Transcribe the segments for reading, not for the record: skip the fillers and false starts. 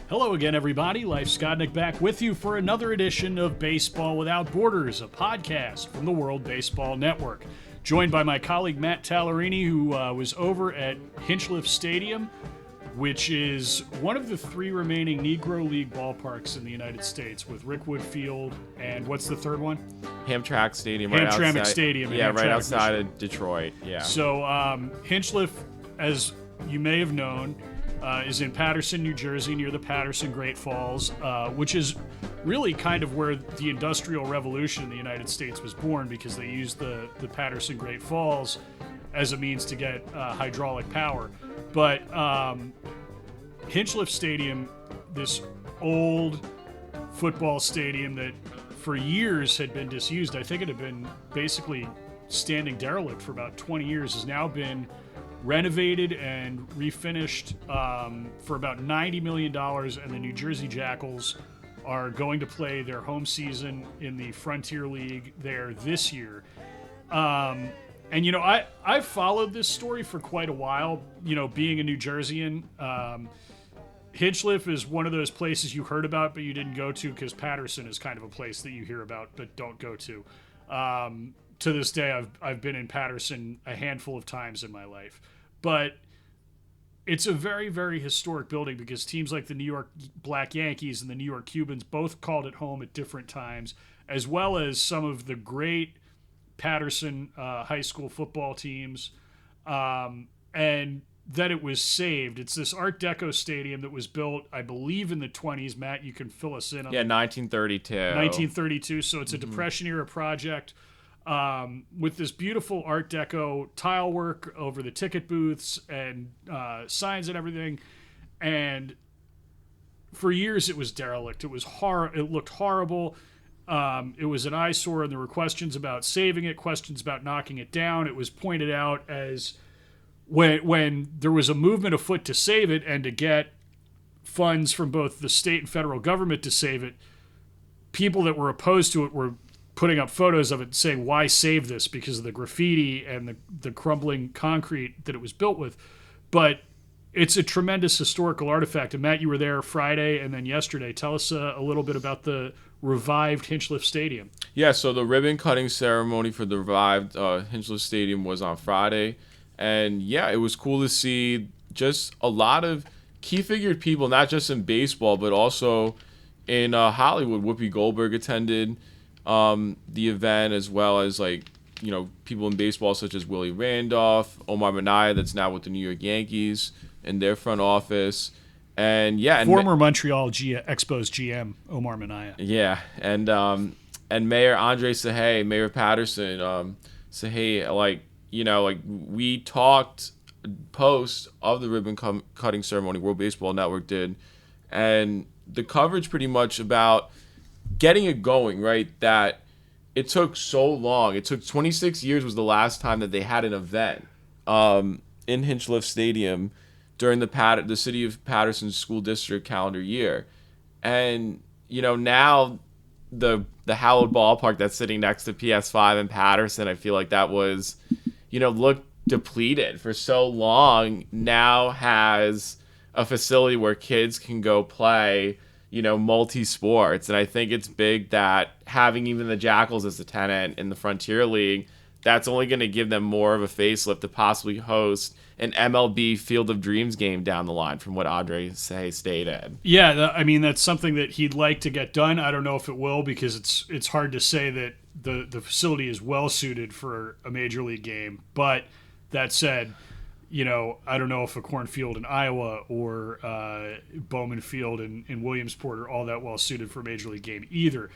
Hello again, everybody. Leif Skodnick back with you for another edition of Baseball Without Borders, a podcast from the World Baseball Network. Joined by my colleague Matt Tallerini, who was over at Hinchliffe Stadium, which is one of the three remaining Negro League ballparks in the United States, with Rickwood Field and what's the third one? Hamtramck Stadium. Hamtramck Stadium. Yeah, right outside Michigan. of Detroit. Yeah. So Hinchliffe, as you may have known, is in Paterson, New Jersey, near the Paterson Great Falls, which is really kind of where the Industrial Revolution in the United States was born, because they used the Paterson Great Falls as a means to get hydraulic power. But Hinchliffe Stadium, this old football stadium that for years had been disused, I think it had been basically standing derelict for about 20 years, has now been renovated and refinished for about $90 million, and the New Jersey Jackals are going to play their home season in the Frontier League there this year. And, you know, I've followed this story for quite a while, you know, being a New Jerseyan. Hinchliffe is one of those places you heard about but you didn't go to, because Paterson is kind of a place that you hear about but don't go to. To this day, I've been in Paterson a handful of times in my life. But it's a very, very historic building, because teams like the New York Black Yankees and the New York Cubans both called it home at different times, as well as some of the great Paterson high school football teams. And that it was saved. It's this Art Deco stadium that was built, I believe, in the 20s. Matt, you can fill us in on 1932. 1932, so it's a Depression-era project. With this beautiful Art Deco tile work over the ticket booths and signs and everything. And for years it was derelict. It was it looked horrible. It was an eyesore, and there were questions about saving it, questions about knocking it down. It was pointed out as when there was a movement afoot to save it and to get funds from both the state and federal government to save it, people that were opposed to it were putting up photos of it saying, why save this? Because of the graffiti and the crumbling concrete that it was built with. But it's a tremendous historical artifact. And Matt, you were there Friday and then yesterday. Tell us a little bit about the revived Hinchliffe Stadium. Yeah, so the ribbon cutting ceremony for the revived Hinchliffe Stadium was on Friday. And yeah, it was cool to see just a lot of key figured people, not just in baseball, but also in Hollywood. Whoopi Goldberg attended the event, as well as, like, you know, people in baseball such as Willie Randolph, Omar Minaya, that's now with the New York Yankees in their front office. And yeah, former Montreal Expos GM Omar Minaya. Yeah, and Mayor Andre Sahay, Mayor of Paterson, Sahay, like, you know, like, we talked post of the ribbon cutting ceremony, World Baseball Network did, and the coverage pretty much about getting it going, right? That it took so long. It took 26 years was the last time that they had an event in Hinchliffe Stadium during the city of Paterson school district calendar year. And, you know, now the hallowed ballpark that's sitting next to PS5 in Paterson, I feel like that was, you know, looked depleted for so long, now has a facility where kids can go play, you know, multi-sports. And I think it's big that having even the Jackals as a tenant in the Frontier League, that's only going to give them more of a facelift to possibly host an MLB Field of Dreams game down the line, from what Andre Say stated. Yeah, I mean, that's something that he'd like to get done. I don't know if it will, because it's hard to say that the facility is well suited for a major league game. But that said, you know, I don't know if a cornfield in Iowa or Bowman Field in Williamsport are all that well suited for a major league game either.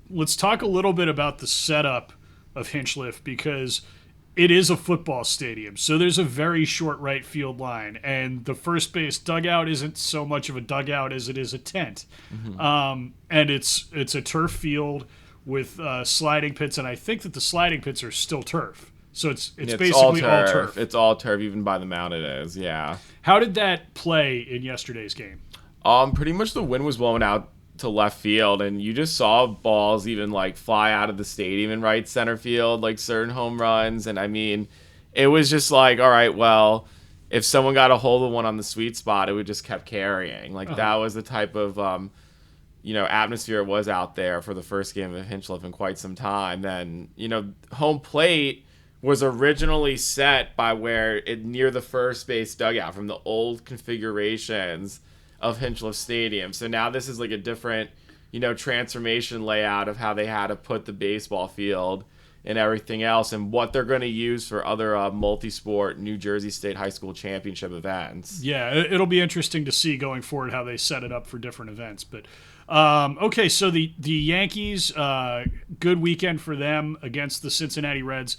Let's talk a little bit about the setup of Hinchliffe, because it is a football stadium. So there's a very short right field line, and the first base dugout isn't so much of a dugout as it is a tent. Mm-hmm. And it's a turf field with sliding pits, and I think that the sliding pits are still turf. So it's basically all turf. It's all turf, even by the mound it is, yeah. How did that play in yesterday's game? Pretty much the wind was blowing out to left field, and you just saw balls even like fly out of the stadium in right center field, like certain home runs. And I mean, it was just like, all right, well, if someone got a hold of one on the sweet spot, it would just kept carrying. Like that was the type of atmosphere it was out there for the first game of Hinchliffe in quite some time. Then home plate was originally set by where it near the first base dugout from the old configurations of Hinchliffe Stadium. So now this is like a different transformation layout of how they had to put the baseball field and everything else, and what they're going to use for other multi-sport New Jersey State High School Championship events. Yeah, it'll be interesting to see going forward how they set it up for different events. But okay, so the Yankees, good weekend for them against the Cincinnati Reds.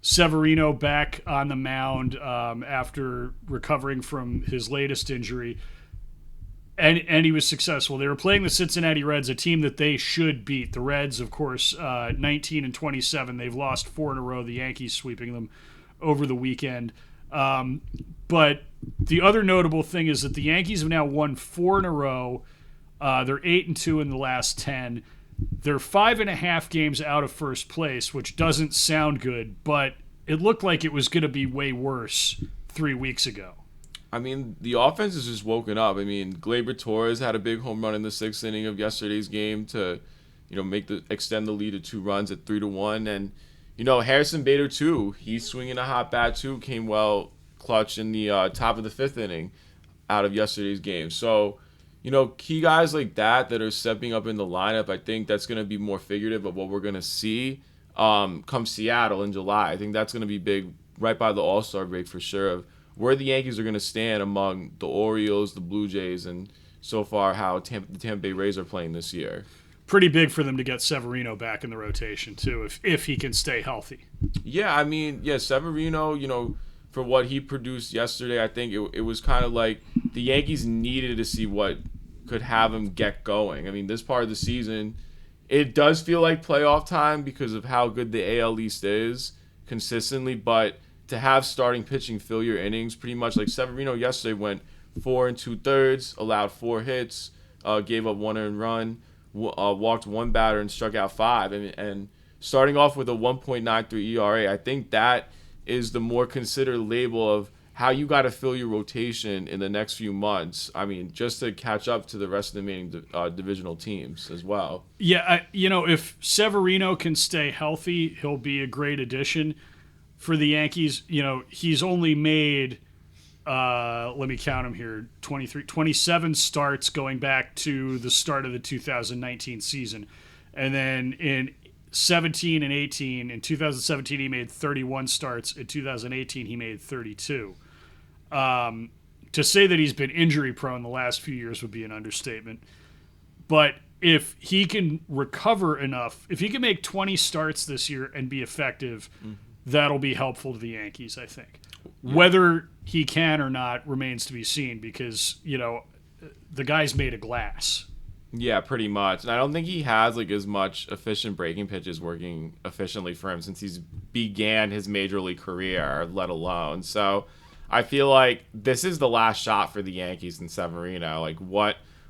Severino back on the mound after recovering from his latest injury. And he was successful. They were playing the Cincinnati Reds, a team that they should beat. The Reds, of course, 19-27. They've lost 4 in a row. The Yankees sweeping them over the weekend. But the other notable thing is that the Yankees have now won 4 in a row. They're 8-2 in the last 10. They're 5.5 games out of first place, which doesn't sound good, but it looked like it was going to be way worse 3 weeks ago. I mean, the offense has just woken up. I mean, Gleyber Torres had a big home run in the 6th inning of yesterday's game to, extend the lead to 2 runs at 3-1. And, Harrison Bader too. He's swinging a hot bat too. Came well clutch in the top of the 5th inning out of yesterday's game. So, key guys like that are stepping up in the lineup. I think that's going to be more figurative of what we're going to see come Seattle in July. I think that's going to be big right by the All-Star break for sure, of where the Yankees are going to stand among the Orioles, the Blue Jays, and so far how the Tampa Bay Rays are playing this year. Pretty big for them to get Severino back in the rotation, too, if he can stay healthy. Yeah, I mean, Severino, for what he produced yesterday, I think it was kind of like the Yankees needed to see what could have him get going. I mean, this part of the season, it does feel like playoff time because of how good the AL East is consistently, but to have starting pitching fill your innings pretty much, like Severino yesterday went 4 2/3, allowed 4 hits, gave up 1 earned run, walked 1 batter and struck out 5. And starting off with a 1.93 ERA, I think that is the more considered label of how you got to fill your rotation in the next few months. I mean, just to catch up to the rest of the main divisional teams as well. Yeah, if Severino can stay healthy, he'll be a great addition for the Yankees. He's only made, let me count him here, 27 starts going back to the start of the 2019 season. And then in 17 and 18, in 2017 he made 31 starts. In 2018 he made 32. To say that he's been injury prone the last few years would be an understatement. But if he can recover enough, if he can make 20 starts this year and be effective, that'll be helpful to the Yankees, I think. Yeah. Whether he can or not remains to be seen because, the guy's made of glass. Yeah, pretty much. And I don't think he has as much efficient breaking pitches working efficiently for him since he's began his major league career, let alone. So I feel like this is the last shot for the Yankees and Severino.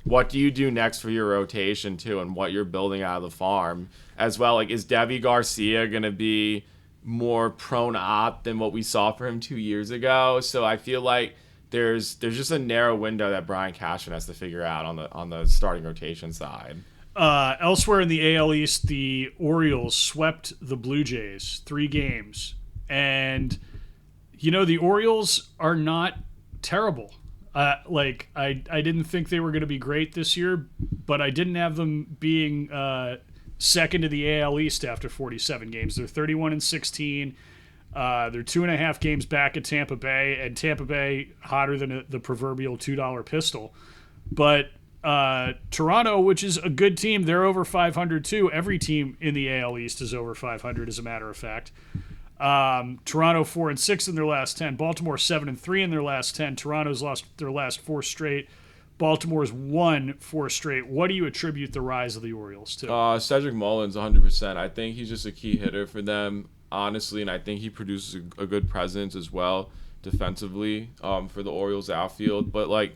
What do you do next for your rotation too, and what you're building out of the farm as well? Is Devi Garcia going to be more prone op than what we saw for him 2 years ago? So I feel like there's just a narrow window that Brian Cashman has to figure out on the starting rotation side. Elsewhere in the AL East, the Orioles swept the Blue Jays 3 games, and the Orioles are not terrible. I didn't think they were going to be great this year, but I didn't have them being second to the AL East after 47 games. They're 31-16. They're 2.5 games back at Tampa Bay, and Tampa Bay hotter than the proverbial $2 pistol. But Toronto, which is a good team, they're over 500 too. Every team in the AL East is over 500, as a matter of fact. Toronto 4-6 in their last 10. Baltimore 7-3 in their last 10. Toronto's lost their last 4 straight. Baltimore's won 4 straight. What do you attribute the rise of the Orioles to? Cedric Mullins, 100%. I think he's just a key hitter for them, honestly, and I think he produces a good presence as well defensively for the Orioles outfield. But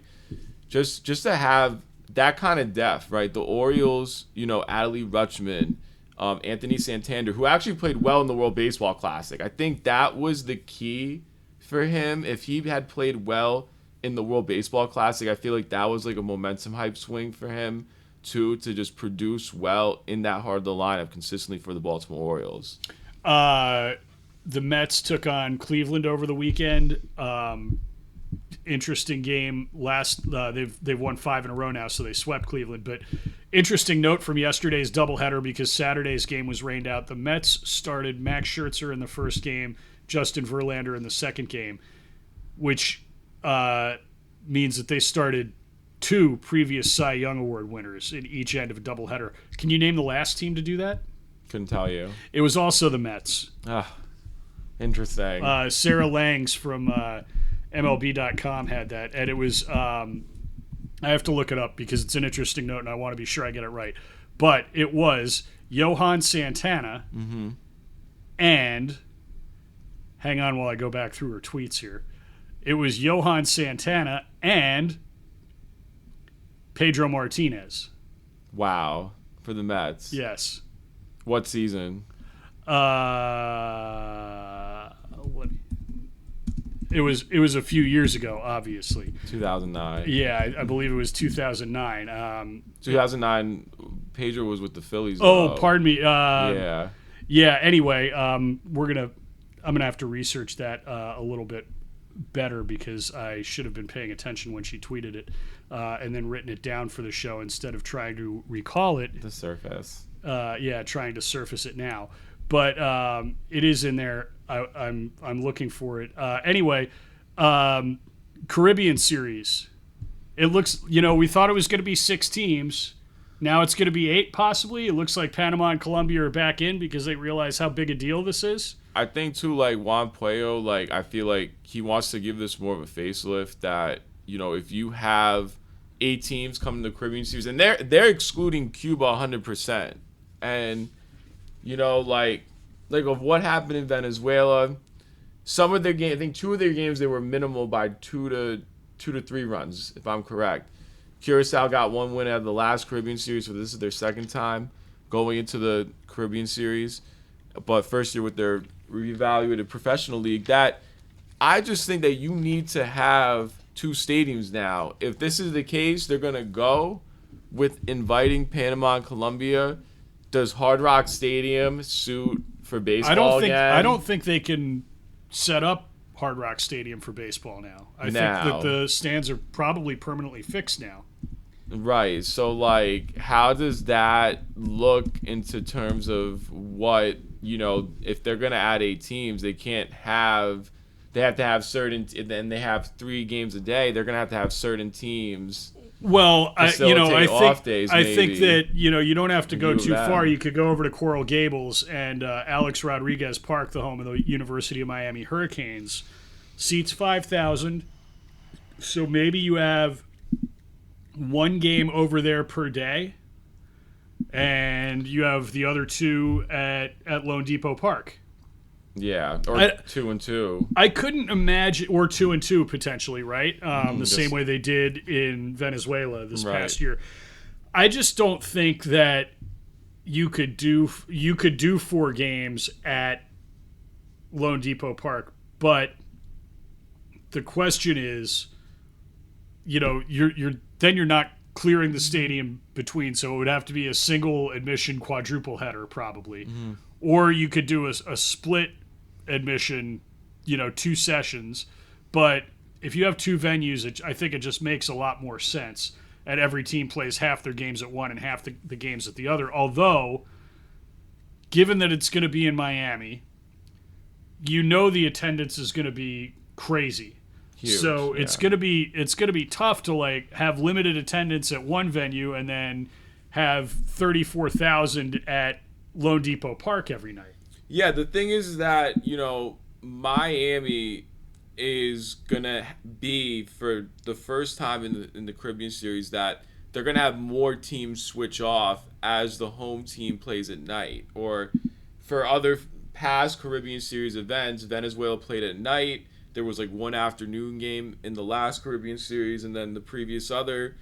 just to have that kind of depth, right? The Orioles, Adley Rutschman, Anthony Santander, who actually played well in the World Baseball Classic. I think that was the key for him. If he had played well in the World Baseball Classic, I feel like that was like a momentum hype swing for him too, to just produce well in that heart of the lineup consistently for the Baltimore Orioles. The Mets took on Cleveland over the weekend. Interesting game. They've won 5 in a row now, so they swept Cleveland. But interesting note from yesterday's doubleheader, because Saturday's game was rained out. The Mets started Max Scherzer in the first game, Justin Verlander in the second game, which means that they started 2 previous Cy Young Award winners in each end of a doubleheader. Can you name the last team to do that? Couldn't tell you. It was also the Mets. Interesting. Sarah Langs from MLB.com had that, and it was I have to look it up because it's an interesting note and I want to be sure I get it right. But it was Johan Santana and hang on while I go back through her tweets here. It was Johan Santana and Pedro Martinez. Wow. For the Mets. Yes. What season? It was a few years ago, obviously. 2009. Yeah, I believe it was 2009. 2009, Pedro was with the Phillies. Oh, pardon me. Yeah. Yeah. Anyway, I'm gonna have to research that a little bit better because I should have been paying attention when she tweeted it, and then written it down for the show instead of trying to recall it. The surface. Trying to surface it now, but it is in there. I'm looking for it. Anyway, Caribbean series. It looks, we thought it was going to be 6 teams. Now it's going to be 8 possibly. It looks like Panama and Colombia are back in because they realize how big a deal this is. I think too, like Juan Puello, like I feel like he wants to give this more of a facelift. That if you have 8 teams coming to the Caribbean series, and they're excluding Cuba 100%, and like of what happened in Venezuela, some of their games, I think 2 of their games, they were minimal by 2 to 3 runs, if I'm correct. Curacao got 1 win out of the last Caribbean series, so this is their second time going into the Caribbean series, but first year with their reevaluated professional league. That I just think that you need to have 2 stadiums now. If this is the case, they're gonna go with inviting Panama and Colombia. Does Hard Rock Stadium suit for baseball again? I don't think they can set up Hard Rock Stadium for baseball now. I think that the stands are probably permanently fixed now. Right. So, like, how does that look into terms of what, if they're going to add 8 teams, they have to have certain, and they have 3 games a day, they're going to have certain teams. Well, I think that you don't have to go too them. far. You could go over to Coral Gables and Alex Rodriguez Park, the home of the University of Miami Hurricanes, seats 5,000. So maybe you have 1 game over there per day, and you have the other 2 at Lone Depot Park. Yeah, or 2 and 2. I couldn't imagine, or 2 and 2 potentially, right? Same way they did in Venezuela this past year. I just don't think that you could do 4 games at Lone Depot Park, but the question is, you're not clearing the stadium between, so it would have to be a single admission quadruple header probably, or you could do a split admission, 2 sessions. But if you have 2 venues, I think it just makes a lot more sense. And every team plays half their games at one and half the games at the other. Although, given that it's going to be in Miami, the attendance is going to be crazy. Huge, so it's going to be tough to like have limited attendance at one venue and then have 34,000 at Lone Depot Park every night. Yeah, the thing is that, Miami is going to be, for the first time in the Caribbean series, that they're going to have more teams switch off as the home team plays at night. Or for other past Caribbean series events, Venezuela played at night. There was like 1 afternoon game in the last Caribbean series, and then the previous other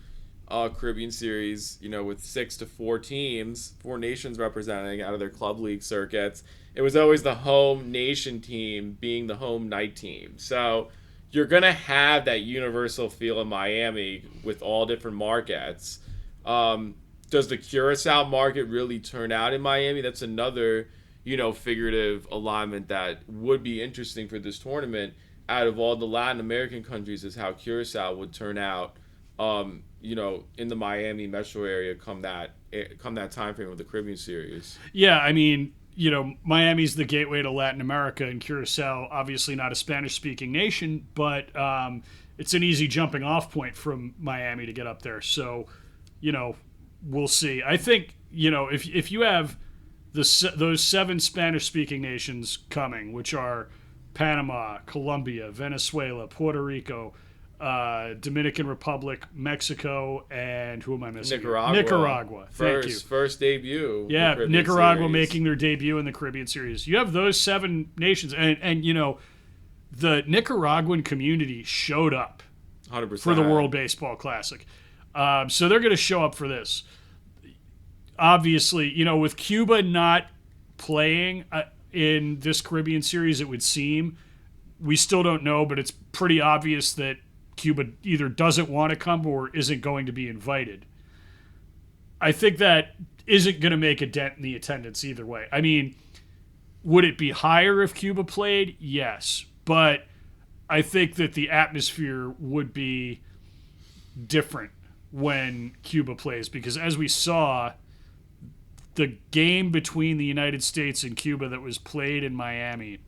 Caribbean Series, with 6 to 4 teams, 4 nations representing out of their club league circuits, it was always the home nation team being the home night team. So you're going to have that universal feel in Miami with all different markets. Does the Curacao market really turn out in Miami? That's another, figurative alignment that would be interesting for this tournament. Out of all the Latin American countries, is how Curacao would turn out, in the Miami metro area come that time frame of the Caribbean Series. Yeah, I mean, Miami's the gateway to Latin America, and Curacao, obviously not a Spanish-speaking nation, but it's an easy jumping off point from Miami to get up there. So, we'll see. I think, if you have those 7 Spanish-speaking nations coming, which are Panama, Colombia, Venezuela, Puerto Rico, Dominican Republic, Mexico, and who am I missing? Nicaragua. Thank you. First debut. Yeah, Nicaragua making their debut in the Caribbean Series. You have those 7 nations, and the Nicaraguan community showed up 100% for the World Baseball Classic. So they're going to show up for this. Obviously, with Cuba not playing in this Caribbean Series, it would seem, we still don't know, but it's pretty obvious that Cuba either doesn't want to come or isn't going to be invited. I think that isn't going to make a dent in the attendance either way. I mean, would it be higher if Cuba played? Yes. But I think that the atmosphere would be different when Cuba plays, because as we saw, the game between the United States and Cuba that was played in Miami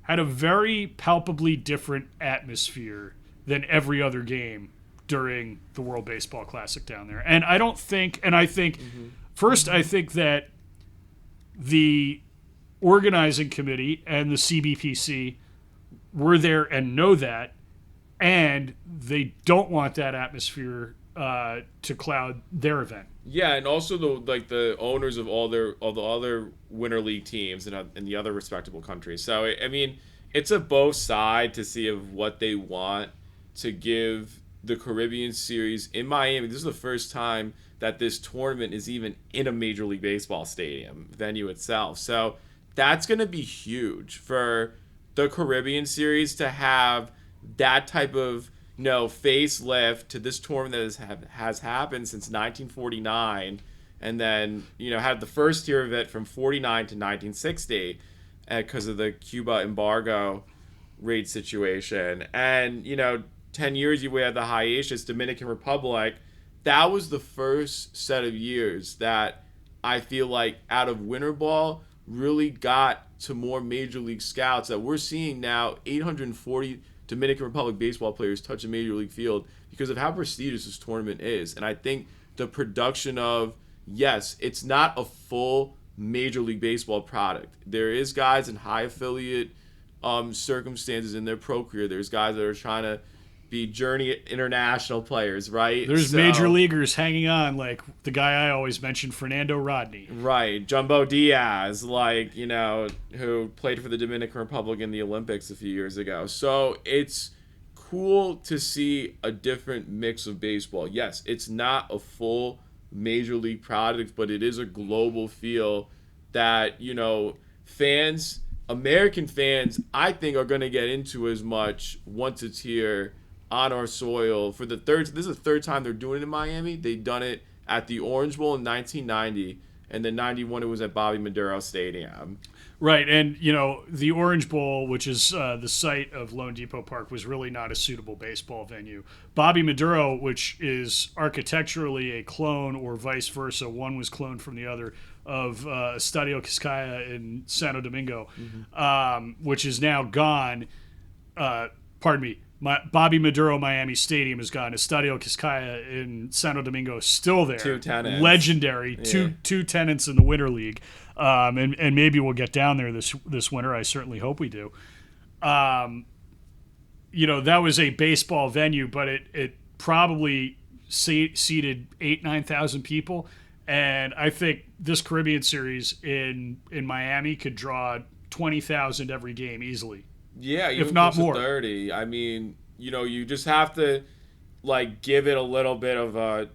had a very palpably different atmosphere than every other game during the World Baseball Classic down there. And I think that the organizing committee and the CBPC were there and know that, and they don't want that atmosphere to cloud their event. Yeah, and also the owners of all the other Winter League teams in the other respectable countries. So I mean, it's a both side to see of what they want to give the Caribbean Series in Miami. This is the first time that this tournament is even in a Major League Baseball stadium venue itself. So that's going to be huge for the Caribbean Series to have that type of facelift to this tournament that has happened since 1949, and then had the first year of it from 49 to 1960 because of the Cuba embargo rate situation, and 10 years we had the hiatus. Dominican Republic, that was the first set of years that I feel like out of winter ball really got to more Major League scouts, that we're seeing now 840 Dominican Republic baseball players touch a Major League field because of how prestigious this tournament is. And I think the production of, yes, it's not a full Major League Baseball product. There is guys in high affiliate circumstances in their pro career. There's guys that are trying to be journey international players, right? There's major leaguers hanging on, like the guy I always mention, Fernando Rodney. Right, Jumbo Diaz, who played for the Dominican Republic in the Olympics a few years ago. So it's cool to see a different mix of baseball. Yes, it's not a full Major League product, but it is a global feel that, fans, American fans, I think are going to get into as much once it's here on our soil. This is the third time they're doing it in Miami. They've done it at the Orange Bowl in 1990, and then 91 it was at Bobby Maduro Stadium. Right, and the Orange Bowl, which is the site of Lone Depot Park, was really not a suitable baseball venue. Bobby Maduro, which is architecturally a clone or vice versa, one was cloned from the other, of Estadio Quisqueya in Santo Domingo, which is now gone. Pardon me. Bobby Maduro Miami Stadium is gone. Estadio Quisqueya in Santo Domingo is still there. 2 tenants. Legendary. Yeah. Two tenants in the Winter League. And maybe we'll get down there this winter. I certainly hope we do. That was a baseball venue, but it probably seated 8,000-9,000 people. And I think this Caribbean Series in Miami could draw 20,000 every game easily. Yeah, if not more. 30. I mean, you just have to like give it a little bit of a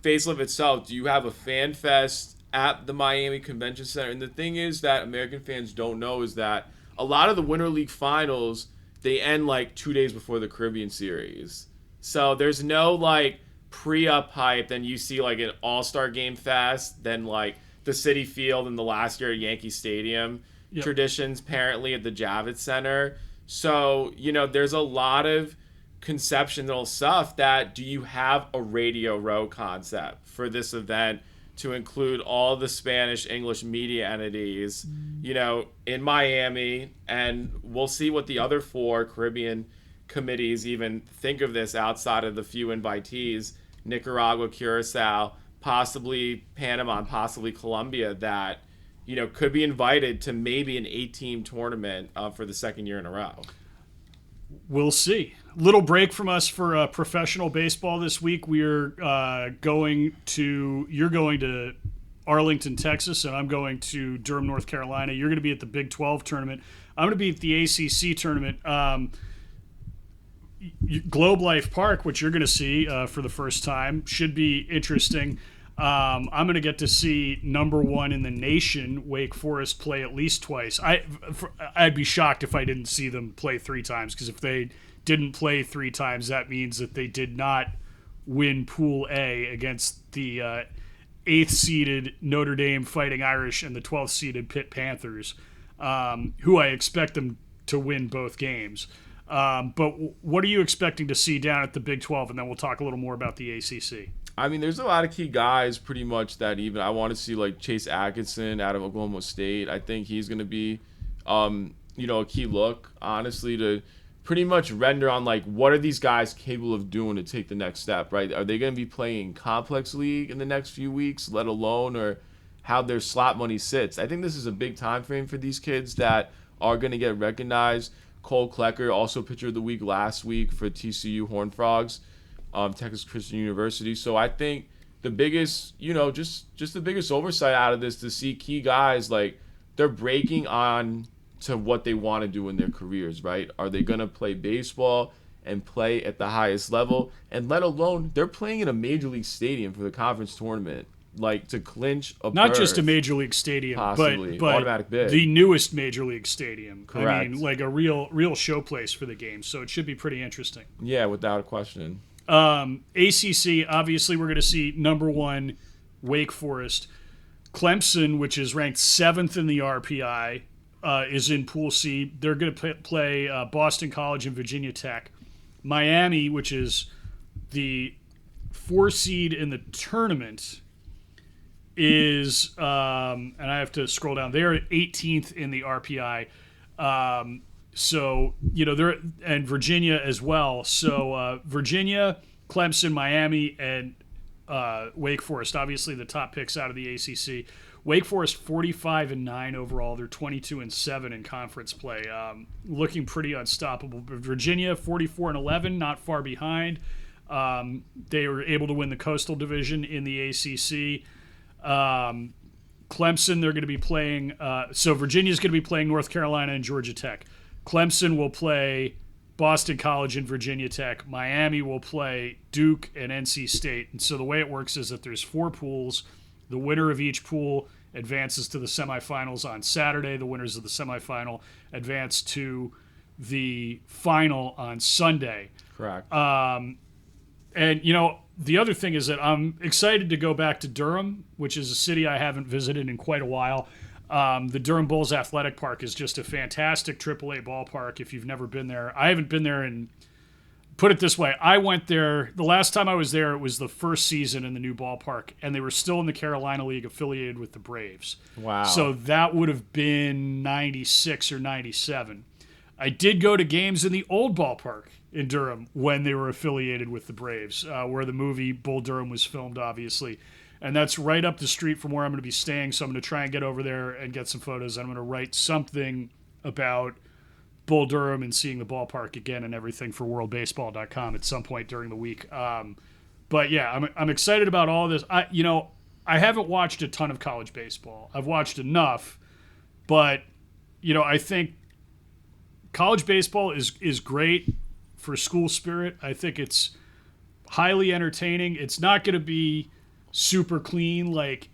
facelift itself. Do you have a fan fest at the Miami Convention Center? And the thing is that American fans don't know is that a lot of the Winter League finals, they end like 2 days before the Caribbean Series. So there's no like pre-up hype. Then you see like an All-Star Game fest, then like the City Field in the last year at Yankee Stadium. Yep. Traditions apparently at the Javits Center. So, there's a lot of conceptual stuff that do you have a Radio Row concept for this event to include all the Spanish English media entities, in Miami, and we'll see what the other 4 Caribbean committees even think of this outside of the few invitees, Nicaragua, Curacao, possibly Panama, and possibly Colombia, that could be invited to maybe an 8-team tournament for the second year in a row. We'll see. Little break from us for professional baseball this week. We're you're going to Arlington, Texas, and I'm going to Durham, North Carolina. You're going to be at the Big 12 tournament. I'm going to be at the ACC tournament. Globe Life Park, which you're going to see for the first time, should be interesting. I'm going to get to see number 1 in the nation, Wake Forest, play at least twice. I'd be shocked if I didn't see them play 3 times, because if they didn't play 3 times, that means that they did not win Pool A against the 8th-seeded Notre Dame Fighting Irish and the 12th-seeded Pitt Panthers, who I expect them to win both games. But what are you expecting to see down at the Big 12? And then we'll talk a little more about the ACC. I mean, there's a lot of key guys pretty much that even I want to see, like Chase Atkinson out of Oklahoma State. I think he's going to be, a key look, honestly, to pretty much render on, like, what are these guys capable of doing to take the next step, right? Are they going to be playing Complex League in the next few weeks, let alone, or how their slot money sits? I think this is a big time frame for these kids that are going to get recognized. Cole Klecker, also pitcher of the week last week for TCU Horned Frogs. Texas Christian University. So I think the biggest, just the biggest oversight out of this to see key guys, like, they're breaking on to what they want to do in their careers, right? Are they going to play baseball and play at the highest level? And let alone, they're playing in a major league stadium for the conference tournament, like, to clinch a Not berth, just a major league stadium, possibly, but automatic bid. The newest major league stadium. Correct. I mean, like a real showplace for the game. So it should be pretty interesting. Yeah, without a question. ACC, obviously, we're going to see number 1 Wake Forest. Clemson, which is ranked 7th in the RPI, is in Pool C. They're going to play Boston College and Virginia Tech. Miami, which is the 4 seed in the tournament, is, and I have to scroll down, they're 18th in the RPI. So, they're, and Virginia as well. So, Virginia, Clemson, Miami, and Wake Forest, obviously the top picks out of the ACC. Wake Forest 45-9 overall. They're 22-7 in conference play, looking pretty unstoppable. But Virginia 44-11, not far behind. They were able to win the Coastal Division in the ACC. Clemson, they're going to be playing. So Virginia's going to be playing North Carolina and Georgia Tech. Clemson will play Boston College and Virginia Tech. Miami will play Duke and NC State. And so the way it works is that there's 4 pools. The winner of each pool advances to the semifinals on Saturday. The winners of the semifinal advance to the final on Sunday. Correct. And, the other thing is that I'm excited to go back to Durham, which is a city I haven't visited in quite a while. The Durham Bulls Athletic Park is just a fantastic AAA ballpark if you've never been there. I haven't been there in, put it this way, I went there, the last time I was there, it was the first season in the new ballpark, and they were still in the Carolina League affiliated with the Braves. Wow. So that would have been 96 or 97. I did go to games in the old ballpark in Durham when they were affiliated with the Braves, where the movie Bull Durham was filmed, obviously. And that's right up the street from where I'm going to be staying, so I'm going to try and get over there and get some photos. I'm going to write something about Bull Durham and seeing the ballpark again and everything for worldbaseball.com at some point during the week. But yeah, I'm excited about all this. I haven't watched a ton of college baseball. I've watched enough, but I think college baseball is great for school spirit. I think it's highly entertaining. It's not going to be super clean. Like,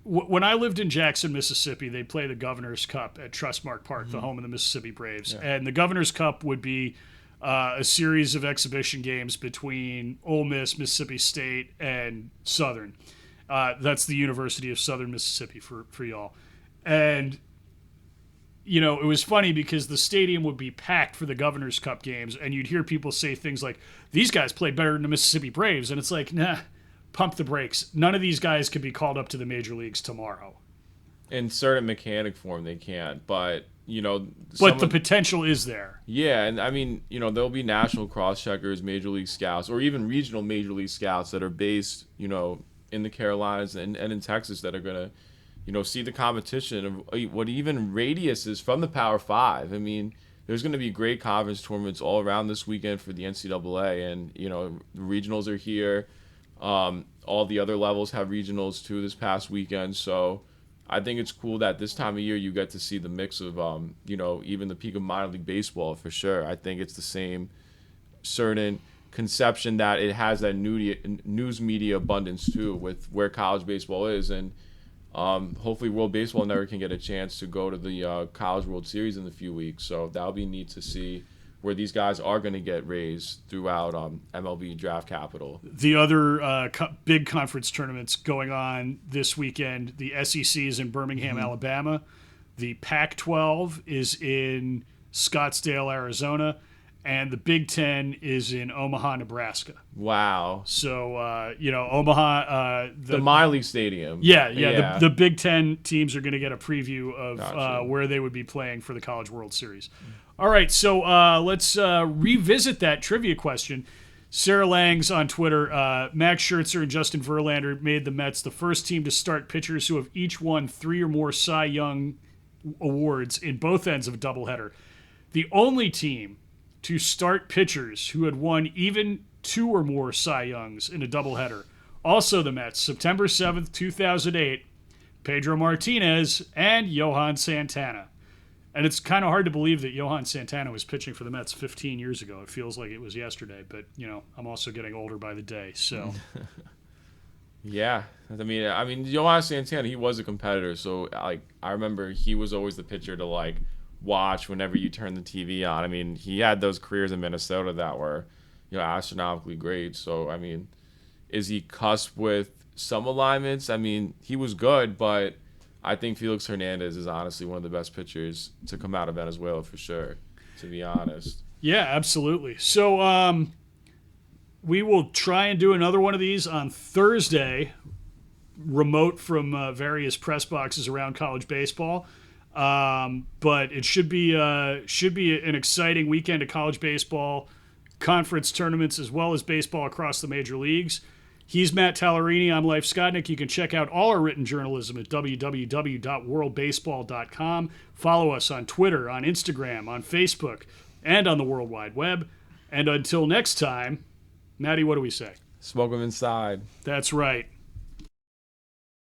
when I lived in Jackson, Mississippi, they'd play the Governor's Cup at Trustmark Park, the home of the Mississippi Braves. Yeah. And the Governor's Cup would be a series of exhibition games between Ole Miss, Mississippi State, and Southern. That's the University of Southern Mississippi for y'all. And, it was funny because the stadium would be packed for the Governor's Cup games, and you'd hear people say things like, these guys played better than the Mississippi Braves. And it's like, nah, pump the brakes. None of these guys could be called up to the major leagues tomorrow. In certain mechanic form, they can't, but... but the potential is there. Yeah, and I mean, there'll be national cross-checkers, major league scouts, or even regional major league scouts that are based, in the Carolinas and in Texas that are going to, see the competition of what even radius is from the Power Five. I mean, there's going to be great conference tournaments all around this weekend for the NCAA, and, the regionals are here. All the other levels have regionals, too, this past weekend, so... I think it's cool that this time of year you get to see the mix of, even the peak of minor league baseball for sure. I think it's the same certain conception that it has that news media abundance too with where college baseball is. And hopefully World Baseball Network can get a chance to go to the College World Series in a few weeks. So that'll be neat to see where these guys are going to get raised throughout MLB draft capital. The other big conference tournaments going on this weekend, the SEC is in Birmingham, Alabama. The Pac-12 is in Scottsdale, Arizona. And the Big Ten is in Omaha, Nebraska. Wow. So, Omaha... the minor league stadium. Yeah. The Big Ten teams are going to get a preview of where they would be playing for the College World Series. All right, so let's revisit that trivia question. Sarah Langs on Twitter, Max Scherzer and Justin Verlander made the Mets the first team to start pitchers who have each won 3 or more Cy Young awards in both ends of a doubleheader. The only team to start pitchers who had won even 2 or more Cy Youngs in a doubleheader. Also the Mets, September 7th, 2008, Pedro Martinez and Johan Santana. And it's kind of hard to believe that Johan Santana was pitching for the Mets 15 years ago. It feels like it was yesterday, but, I'm also getting older by the day, so... Yeah. I mean, Johan Santana, he was a competitor, so, I remember he was always the pitcher to, watch whenever you turn the TV on. I mean, he had those careers in Minnesota that were, astronomically great. So, I mean, is he cusp with some alignments? I mean, he was good, but... I think Felix Hernandez is honestly one of the best pitchers to come out of Venezuela for sure, to be honest. Yeah, absolutely. So we will try and do another one of these on Thursday, remote from various press boxes around college baseball. But it should be an exciting weekend of college baseball, conference tournaments, as well as baseball across the major leagues. He's Matt Tallerini. I'm Leif Skodnick. You can check out all our written journalism at www.worldbaseball.com. Follow us on Twitter, on Instagram, on Facebook, and on the World Wide Web. And until next time, Matty, what do we say? Smoke them inside. That's right.